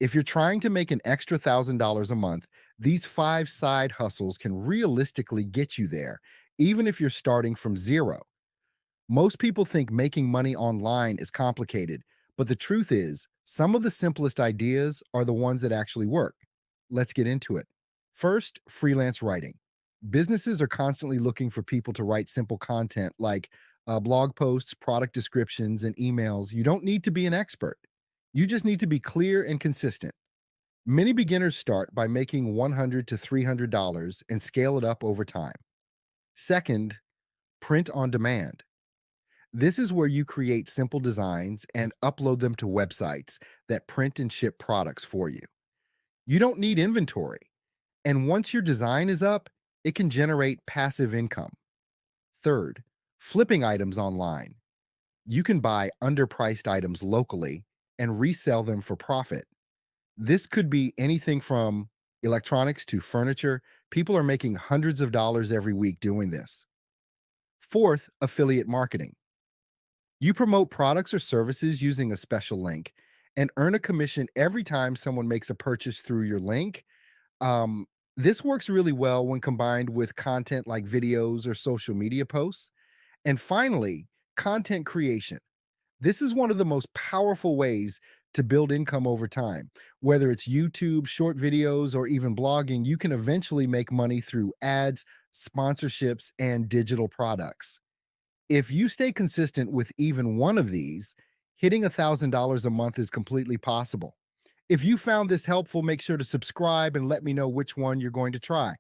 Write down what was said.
If you're trying to make an extra $1,000 a month, these five side hustles can realistically get you there, even if you're starting from zero. Most people think making money online is complicated, but the truth is, some of the simplest ideas are the ones that actually work. Let's get into it. First, freelance writing. Businesses are constantly looking for people to write simple content like blog posts, product descriptions, and emails. You don't need to be an expert. You just need to be clear and consistent. Many beginners start by making $100 to $300 and scale it up over time. Second, print on demand. This is where you create simple designs and upload them to websites that print and ship products for you. You don't need inventory. And once your design is up, it can generate passive income. Third, flipping items online. You can buy underpriced items locally and resell them for profit. This could be anything from electronics to furniture. People are making hundreds of dollars every week doing this. Fourth, affiliate marketing. You promote products or services using a special link and earn a commission every time someone makes a purchase through your link. Um, this works really well when combined with content like videos or social media posts. And finally, content creation. This is one of the most powerful ways to build income over time. Whether it's YouTube, short videos, or even blogging, you can eventually make money through ads, sponsorships, and digital products. If you stay consistent with even one of these, hitting $1,000 a month is completely possible. If you found this helpful, make sure to subscribe and let me know which one you're going to try.